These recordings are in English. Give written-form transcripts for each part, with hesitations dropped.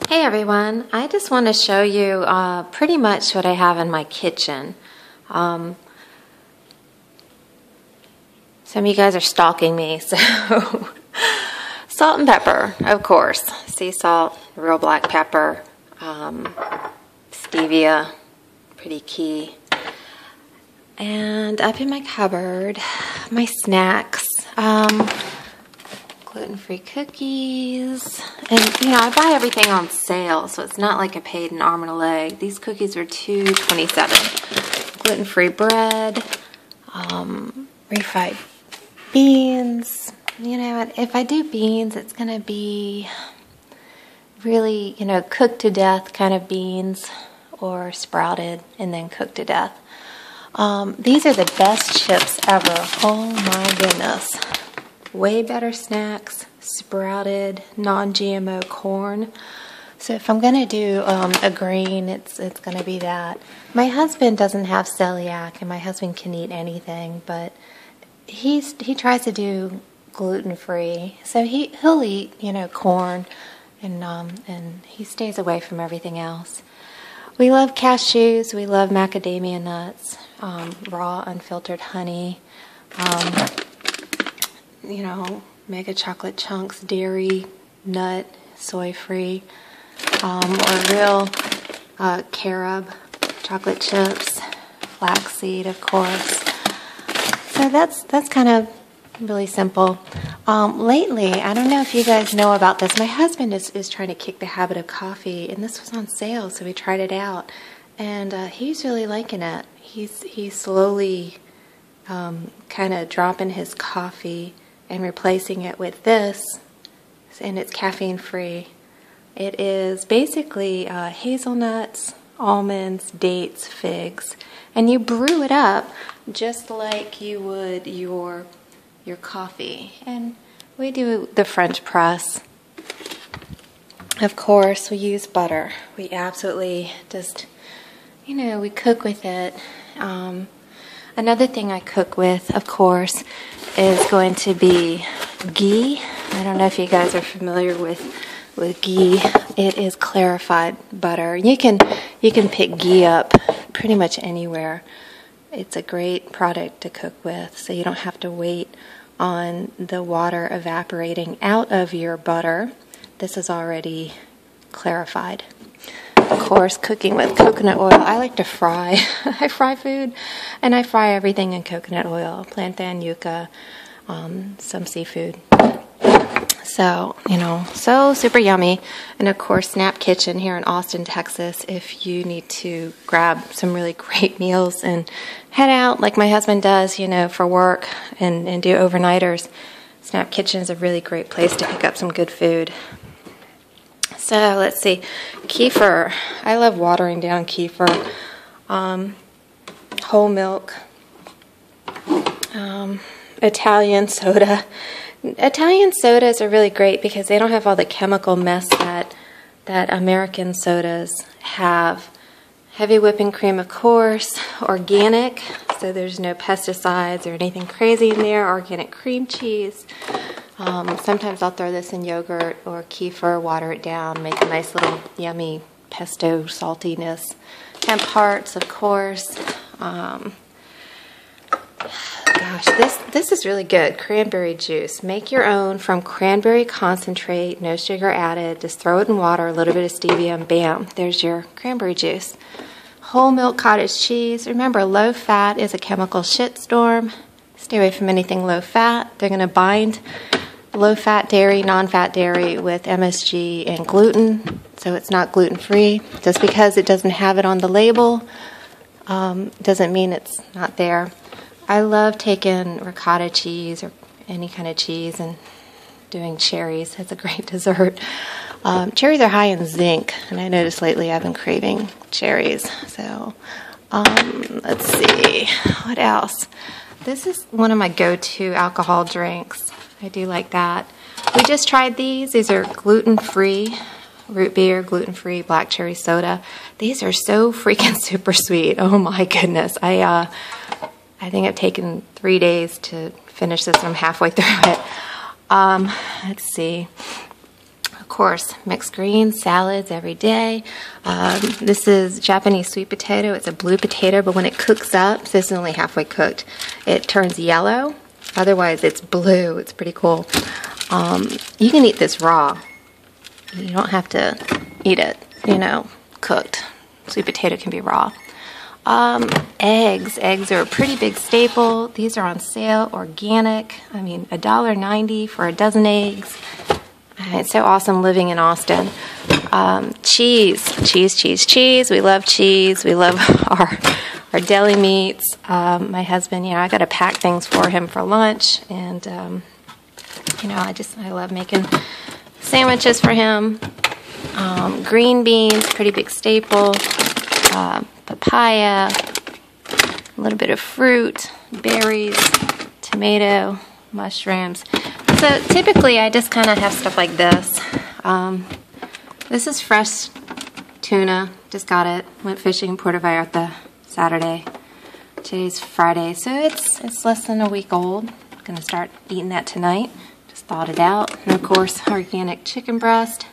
Hey everyone, I just want to show you pretty much what I have in my kitchen. Some of you guys are stalking me, so salt and pepper, of course. Sea salt, real black pepper, stevia, pretty key. And up in my cupboard, my snacks. Gluten-free cookies, and I buy everything on sale, so it's not like I paid an arm and a leg. These cookies are $2.27. Gluten-free bread, refried beans. If I do beans, it's gonna be really, cooked to death kind of beans, or sprouted and then cooked to death. These are the best chips ever. Oh my goodness. Way better snacks, sprouted, non-GMO corn. So if I'm going to do a grain, it's going to be that. My husband doesn't have celiac, and my husband can eat anything, but he tries to do gluten-free. So he'll eat, corn, and he stays away from everything else. We love cashews. We love macadamia nuts, raw, unfiltered honey. Mega chocolate chunks, dairy, nut, soy-free, or real carob chocolate chips, flaxseed, of course. So that's kind of really simple. Lately, I don't know if you guys know about this, my husband is trying to kick the habit of coffee, and this was on sale, so we tried it out, and he's really liking it. He's slowly kind of dropping his coffee and replacing it with this, and it's caffeine free. It is basically hazelnuts, almonds, dates, figs, and you brew it up just like you would your coffee. And we do the French press. Of course, we use butter. We absolutely just, we cook with it. Another thing I cook with, of course, is going to be ghee. I don't know if you guys are familiar with ghee. It is clarified butter. You can pick ghee up pretty much anywhere. It's a great product to cook with, so you don't have to wait on the water evaporating out of your butter. This is already clarified. Of course, cooking with coconut oil. I like to fry. I fry food, and I fry everything in coconut oil. Plantain, yuca, some seafood. So, so super yummy. And of course, Snap Kitchen here in Austin, Texas. If you need to grab some really great meals and head out like my husband does, for work and do overnighters, Snap Kitchen is a really great place to pick up some good food. So let's see, kefir. I love watering down kefir. Whole milk. Italian soda. Italian sodas are really great because they don't have all the chemical mess that American sodas have. Heavy whipping cream, of course. Organic, so there's no pesticides or anything crazy in there. Organic cream cheese. Sometimes I'll throw this in yogurt or kefir, water it down, make a nice little yummy pesto saltiness. Hemp hearts, of course. Gosh, this is really good. Cranberry juice. Make your own from cranberry concentrate, no sugar added. Just throw it in water, a little bit of stevia, and bam, there's your cranberry juice. Whole milk cottage cheese. Remember, low fat is a chemical shitstorm. Stay away from anything low fat. They're going to bind low-fat dairy, non-fat dairy with MSG and gluten, so it's not gluten-free. Just because it doesn't have it on the label doesn't mean it's not there. I love taking ricotta cheese or any kind of cheese and doing cherries. It's a great dessert. Cherries are high in zinc, and I noticed lately I've been craving cherries. So let's see, what else? This is one of my go-to alcohol drinks. I do like that. We just tried these. These are gluten-free root beer, gluten-free black cherry soda. These are so freaking super sweet. Oh my goodness. I think I've taken 3 days to finish this. I'm halfway through it. Let's see. Of course, mixed greens, salads every day. This is Japanese sweet potato. It's a blue potato, but when it cooks up, so this is only halfway cooked, it turns yellow. Otherwise, it's blue. It's pretty cool. You can eat this raw. You don't have to eat it, you know, cooked. Sweet potato can be raw. Eggs. Eggs are a pretty big staple. These are on sale, organic. I mean, $1.90 for a dozen eggs. It's so awesome living in Austin. Cheese. We love cheese. We love our deli meats. My husband, you know, I got to pack things for him for lunch, and you know, I love making sandwiches for him. Green beans, pretty big staple. Papaya, a little bit of fruit, berries, tomato, mushrooms. So typically I just kind of have stuff like this. This is fresh tuna, just got it. Went fishing in Puerto Vallarta Saturday. Today's Friday, so it's less than a week old. Gonna start eating that tonight. Just thawed it out. And of course, organic chicken breast.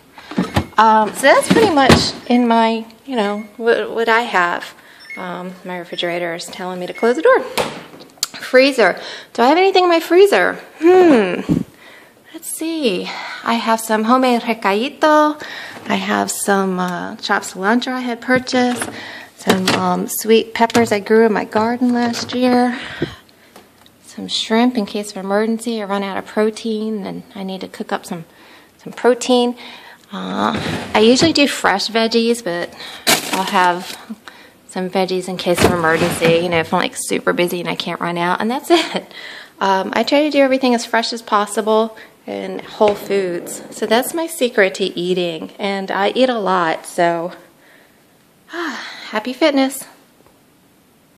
So that's pretty much in my, you know, what I have. My refrigerator is telling me to close the door. Freezer. Do I have anything in my freezer? Let's see. I have some homemade recadito. I have some chopped cilantro I had purchased. Some sweet peppers I grew in my garden last year. Some shrimp in case of emergency. I run out of protein and I need to cook up some protein. I usually do fresh veggies, but I'll have some veggies in case of emergency, you know, if I'm like super busy and I can't run out, and that's it. I try to do everything as fresh as possible and whole foods. So that's my secret to eating, and I eat a lot, so happy fitness.